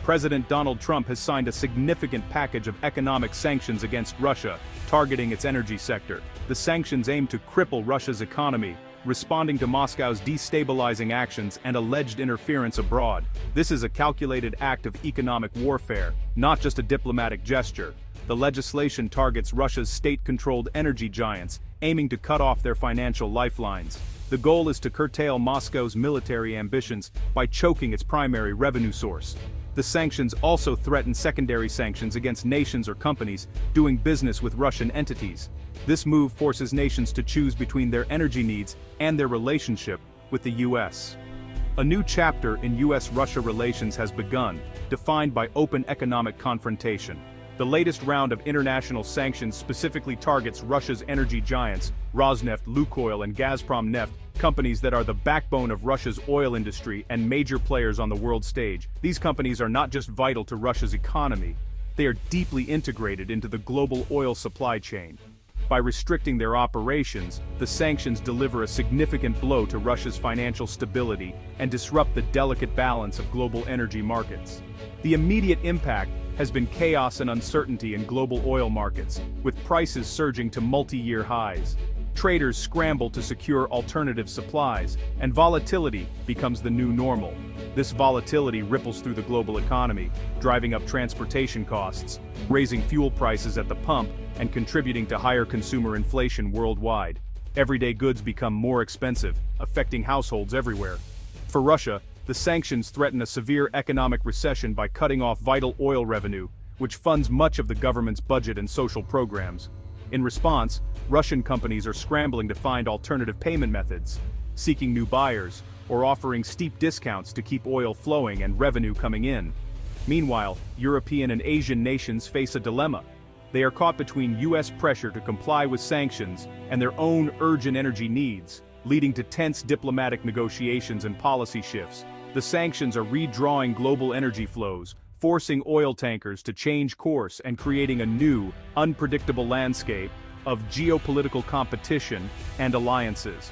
President Donald Trump has signed a significant package of economic sanctions against Russia, targeting its energy sector. The sanctions aim to cripple Russia's economy, responding to Moscow's destabilizing actions and alleged interference abroad. This is a calculated act of economic warfare, not just a diplomatic gesture. The legislation targets Russia's state-controlled energy giants, aiming to cut off their financial lifelines. The goal is to curtail Moscow's military ambitions by choking its primary revenue source. The sanctions also threaten secondary sanctions against nations or companies doing business with Russian entities. This move forces nations to choose between their energy needs and their relationship with the U.S. A new chapter in U.S.-Russia relations has begun, defined by open economic confrontation. The latest round of international sanctions specifically targets Russia's energy giants, Rosneft, Lukoil and Gazprom Neft, companies that are the backbone of Russia's oil industry and major players on the world stage. These companies are not just vital to Russia's economy, they are deeply integrated into the global oil supply chain. By restricting their operations, the sanctions deliver a significant blow to Russia's financial stability and disrupt the delicate balance of global energy markets. The immediate impact has been chaos and uncertainty in global oil markets, with prices surging to multi-year highs. Traders scramble to secure alternative supplies, and volatility becomes the new normal. This volatility ripples through the global economy, driving up transportation costs, raising fuel prices at the pump, and contributing to higher consumer inflation worldwide. Everyday goods become more expensive, affecting households everywhere. For Russia, the sanctions threaten a severe economic recession by cutting off vital oil revenue, which funds much of the government's budget and social programs. In response, Russian companies are scrambling to find alternative payment methods, seeking new buyers, or offering steep discounts to keep oil flowing and revenue coming in. Meanwhile, European and Asian nations face a dilemma. They are caught between U.S. pressure to comply with sanctions and their own urgent energy needs, leading to tense diplomatic negotiations and policy shifts. The sanctions are redrawing global energy flows, forcing oil tankers to change course and creating a new, unpredictable landscape of geopolitical competition and alliances.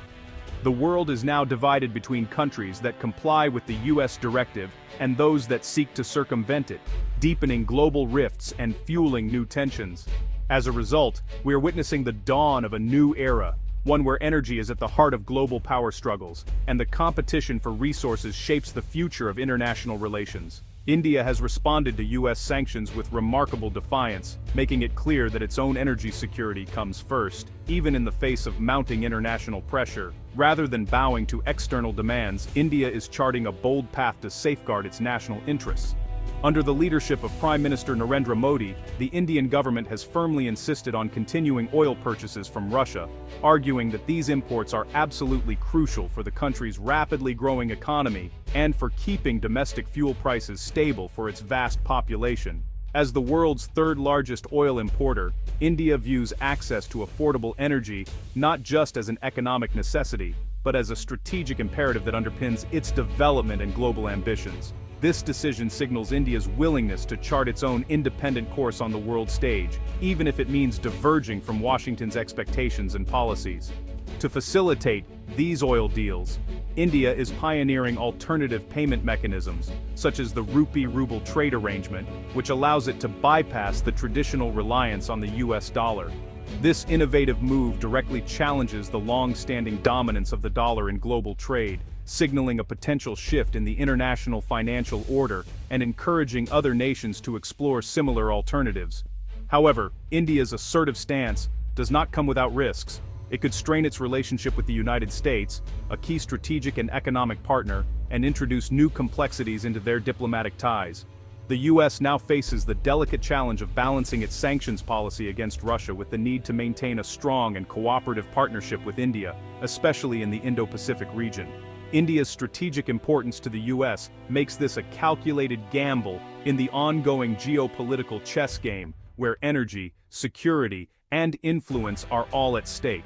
The world is now divided between countries that comply with the U.S. directive and those that seek to circumvent it, deepening global rifts and fueling new tensions. As a result, we are witnessing the dawn of a new era, one where energy is at the heart of global power struggles, and the competition for resources shapes the future of international relations. India has responded to U.S. sanctions with remarkable defiance, making it clear that its own energy security comes first, even in the face of mounting international pressure. Rather than bowing to external demands, India is charting a bold path to safeguard its national interests. Under the leadership of Prime Minister Narendra Modi, the Indian government has firmly insisted on continuing oil purchases from Russia, arguing that these imports are absolutely crucial for the country's rapidly growing economy and for keeping domestic fuel prices stable for its vast population. As the world's third-largest oil importer, India views access to affordable energy not just as an economic necessity, but as a strategic imperative that underpins its development and global ambitions. This decision signals India's willingness to chart its own independent course on the world stage, even if it means diverging from Washington's expectations and policies. To facilitate these oil deals, India is pioneering alternative payment mechanisms, such as the rupee-ruble trade arrangement, which allows it to bypass the traditional reliance on the US dollar. This innovative move directly challenges the long-standing dominance of the dollar in global trade, signaling a potential shift in the international financial order and encouraging other nations to explore similar alternatives. However, India's assertive stance does not come without risks. It could strain its relationship with the United States, a key strategic and economic partner, and introduce new complexities into their diplomatic ties. The U.S. now faces the delicate challenge of balancing its sanctions policy against Russia with the need to maintain a strong and cooperative partnership with India, especially in the Indo-Pacific region. India's strategic importance to the U.S. makes this a calculated gamble in the ongoing geopolitical chess game, where energy, security, and influence are all at stake.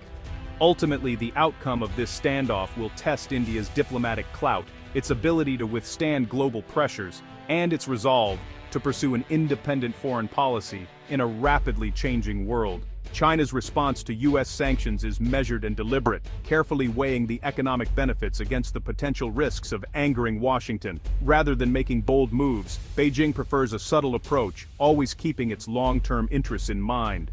Ultimately, the outcome of this standoff will test India's diplomatic clout, its ability to withstand global pressures, and its resolve to pursue an independent foreign policy in a rapidly changing world. China's response to U.S. sanctions is measured and deliberate, carefully weighing the economic benefits against the potential risks of angering Washington. Rather than making bold moves, Beijing prefers a subtle approach, always keeping its long-term interests in mind.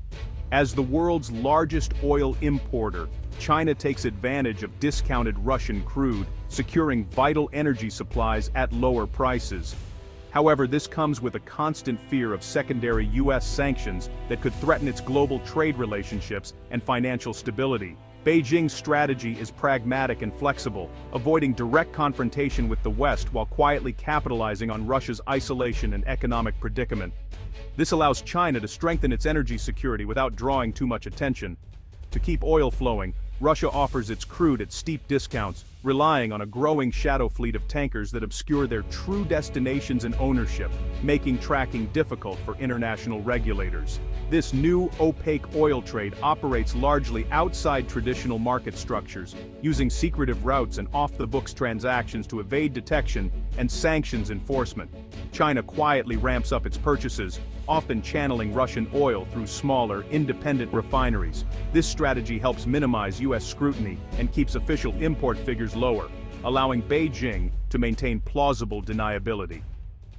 As the world's largest oil importer, China takes advantage of discounted Russian crude, securing vital energy supplies at lower prices. However, this comes with a constant fear of secondary U.S. sanctions that could threaten its global trade relationships and financial stability. Beijing's strategy is pragmatic and flexible, avoiding direct confrontation with the West while quietly capitalizing on Russia's isolation and economic predicament. This allows China to strengthen its energy security without drawing too much attention. To keep oil flowing, Russia offers its crude at steep discounts, relying on a growing shadow fleet of tankers that obscure their true destinations and ownership, making tracking difficult for international regulators. This new opaque oil trade operates largely outside traditional market structures, using secretive routes and off-the-books transactions to evade detection and sanctions enforcement. China quietly ramps up its purchases, often channeling Russian oil through smaller, independent refineries. This strategy helps minimize U.S. scrutiny and keeps official import figures lower, allowing Beijing to maintain plausible deniability.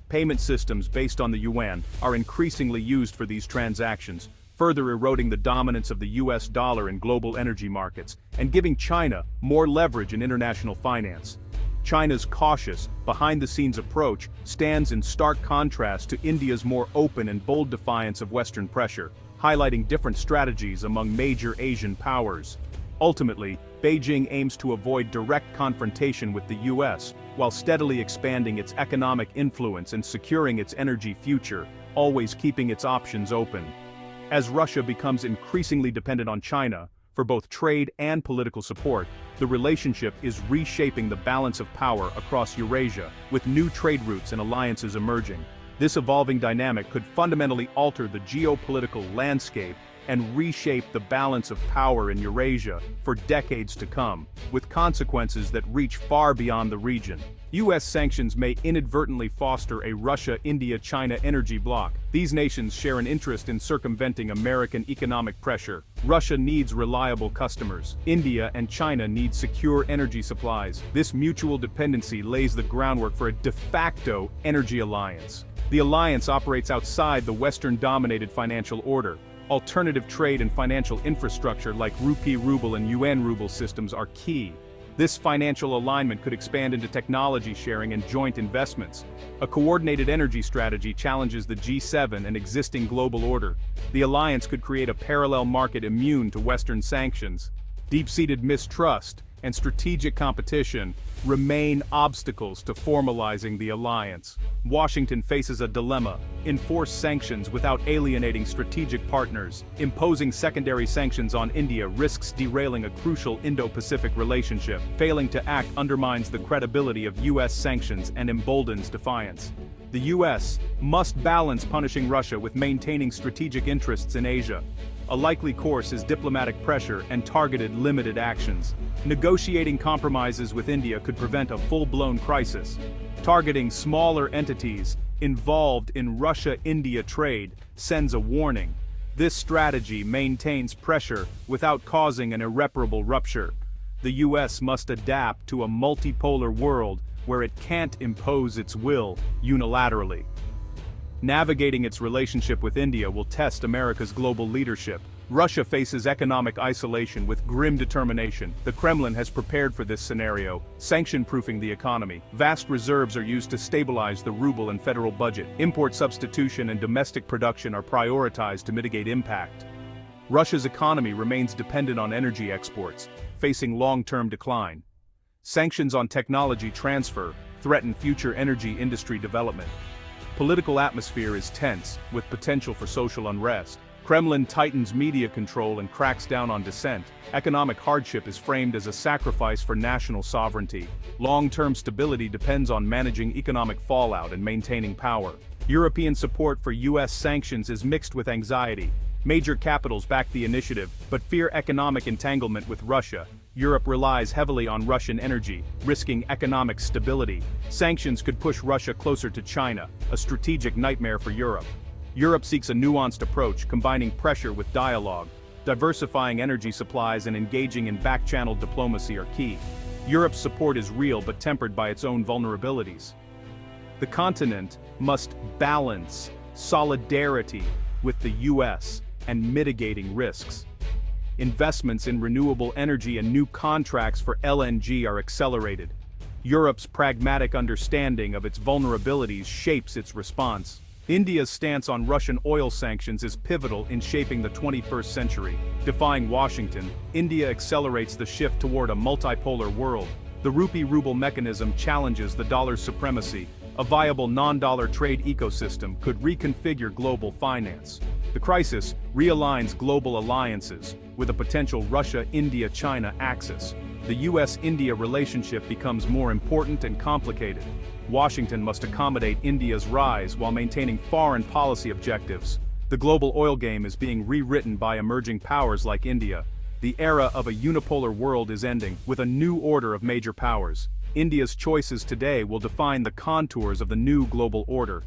Payment systems based on the yuan are increasingly used for these transactions, further eroding the dominance of the U.S. dollar in global energy markets and giving China more leverage in international finance. China's cautious, behind-the-scenes approach stands in stark contrast to India's more open and bold defiance of Western pressure, highlighting different strategies among major Asian powers. Ultimately, Beijing aims to avoid direct confrontation with the U.S., while steadily expanding its economic influence and securing its energy future, always keeping its options open. As Russia becomes increasingly dependent on China, for both trade and political support, the relationship is reshaping the balance of power across Eurasia, with new trade routes and alliances emerging. This evolving dynamic could fundamentally alter the geopolitical landscape and reshape the balance of power in Eurasia for decades to come, with consequences that reach far beyond the region. U.S. sanctions may inadvertently foster a Russia-India-China energy bloc. These nations share an interest in circumventing American economic pressure. Russia needs reliable customers. India and China need secure energy supplies. This mutual dependency lays the groundwork for a de facto energy alliance. The alliance operates outside the Western-dominated financial order. Alternative trade and financial infrastructure like rupee-ruble and yuan-ruble systems are key. This financial alignment could expand into technology sharing and joint investments. A coordinated energy strategy challenges the G7 and existing global order. The alliance could create a parallel market immune to Western sanctions. Deep-seated mistrust and strategic competition remain obstacles to formalizing the alliance. Washington faces a dilemma: enforce sanctions without alienating strategic partners. Imposing secondary sanctions on India risks derailing a crucial Indo-Pacific relationship. Failing to act undermines the credibility of U.S. sanctions and emboldens defiance. The U.S. must balance punishing Russia with maintaining strategic interests in Asia. A likely course is diplomatic pressure and targeted limited actions. Negotiating compromises with India could prevent a full-blown crisis. Targeting smaller entities involved in Russia-India trade sends a warning. This strategy maintains pressure without causing an irreparable rupture. The U.S. must adapt to a multipolar world where it can't impose its will unilaterally. Navigating its relationship with India will test America's global leadership. Russia faces economic isolation with grim determination. The Kremlin has prepared for this scenario, sanction-proofing the economy. Vast reserves are used to stabilize the ruble and federal budget. Import substitution and domestic production are prioritized to mitigate impact. Russia's economy remains dependent on energy exports, facing long-term decline. Sanctions on technology transfer threaten future energy industry development. Political atmosphere is tense, with potential for social unrest. Kremlin tightens media control and cracks down on dissent. Economic hardship is framed as a sacrifice for national sovereignty. Long-term stability depends on managing economic fallout and maintaining power. European support for U.S. sanctions is mixed with anxiety. Major capitals back the initiative, but fear economic entanglement with Russia. Europe relies heavily on Russian energy, risking economic stability. Sanctions could push Russia closer to China, a strategic nightmare for Europe. Europe seeks a nuanced approach, combining pressure with dialogue. Diversifying energy supplies and engaging in back-channel diplomacy are key. Europe's support is real but tempered by its own vulnerabilities. The continent must balance solidarity with the US and mitigating risks. Investments in renewable energy and new contracts for LNG are accelerated. Europe's pragmatic understanding of its vulnerabilities shapes its response. India's stance on Russian oil sanctions is pivotal in shaping the 21st century. Defying Washington, India accelerates the shift toward a multipolar world. The rupee-ruble mechanism challenges the dollar's supremacy. A viable non-dollar trade ecosystem could reconfigure global finance. The crisis realigns global alliances, with a potential Russia-India-China axis. The US-India relationship becomes more important and complicated. Washington must accommodate India's rise while maintaining foreign policy objectives. The global oil game is being rewritten by emerging powers like India. The era of a unipolar world is ending, with a new order of major powers. India's choices today will define the contours of the new global order.